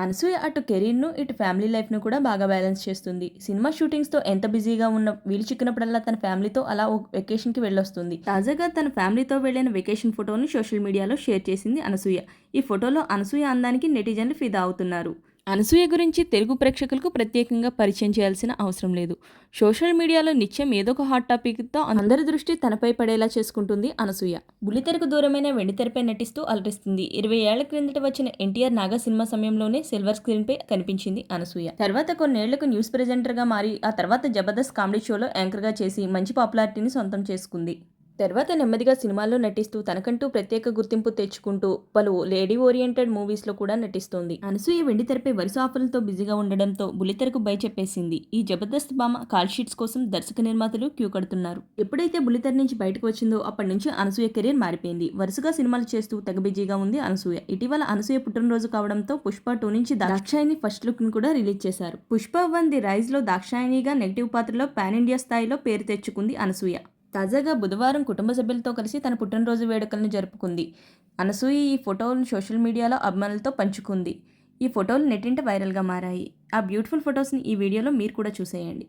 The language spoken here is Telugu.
అనసూయ అటు కెరీర్‌ను, ఇటు ఫ్యామిలీ లైఫ్‌ను కూడా బాగా బ్యాలెన్స్ చేస్తుంది. సినిమా షూటింగ్స్‌తో ఎంత బిజీగా ఉన్న వీలు చిక్కినప్పుడల్లా తన ఫ్యామిలీతో అలా ఓ వెకేషన్‌కి వెళ్ళొస్తుంది. తాజాగా తన ఫ్యామిలీతో వెళ్ళిన వెకేషన్ ఫోటోలను సోషల్ మీడియాలో షేర్ చేసింది అనసూయ. ఈ ఫోటోలో అనసూయ అందానికి నెటిజన్లు ఫిదా అవుతున్నారు. అనసూయ గురించి తెలుగు ప్రేక్షకులకు ప్రత్యేకంగా పరిచయం చేయాల్సిన అవసరం లేదు. సోషల్ మీడియాలో నిత్యం ఏదో ఒక హాట్ టాపిక్‌తో అందరి దృష్టి తనపై పడేలా చేసుకుంటుంది అనసూయ. బుల్లితెరకు దూరమైన వెండితెరపై నటిస్తూ అలరిస్తుంది. 20 ఏళ్ల క్రిందట వచ్చిన ఎన్టీఆర్ నాగా సినిమా సమయంలోనే సిల్వర్ స్క్రీన్‌పై కనిపించింది అనసూయ. తర్వాత కొన్నేళ్లకు న్యూస్ ప్రెజెంటర్‌గా మారి ఆ తర్వాత జబర్దస్త్ కామెడీ షోలో యాంకర్‌గా చేసి మంచి పాపులారిటీని సొంతం చేసుకుంది. తర్వాత నెమ్మదిగా సినిమాల్లో నటిస్తూ తనకంటూ ప్రత్యేక గుర్తింపు తెచ్చుకుంటూ పలు లేడీ ఓరియంటెడ్ మూవీస్లో కూడా నటిస్తోంది. అనసూయ వెండితెరపై వరుస ఆఫర్లతో బిజీగా ఉండడంతో బుల్లితెరకు బై చెప్పేసింది. ఈ జబర్దస్త్ భామ కాల్ షీట్స్ కోసం దర్శక నిర్మాతలు క్యూ కడుతున్నారు. ఎప్పుడైతే బుల్లితెర నుంచి బయటకు వచ్చిందో అప్పటి నుంచి అనసూయ కెరీర్ మారిపోయింది. వరుసగా సినిమాలు చేస్తూ తెగ బిజీగా ఉంది అనసూయ. ఇటీవల అనసూయ పుట్టినరోజు కావడంతో పుష్ప 2 నుంచి దాక్షాయిని ఫస్ట్ లుక్ ను కూడా రిలీజ్ చేశారు. పుష్ప 1 ది రైజ్ లో దాక్షాయినిగా నెగిటివ్ పాత్రలో పాన్ ఇండియా స్థాయిలో పేరు తెచ్చుకుంది అనసూయ. తాజాగా బుధవారం కుటుంబ సభ్యులతో కలిసి తన పుట్టినరోజు వేడుకలను జరుపుకుంది. అనసూయ ఈ ఫోటోలను సోషల్ మీడియాలో అభిమానులతో పంచుకుంది. ఈ ఫోటోలు నెట్టింట వైరల్గా మారాయి. ఆ బ్యూటిఫుల్ ఫొటోస్ని ఈ వీడియోలో మీరు కూడా చూసేయండి.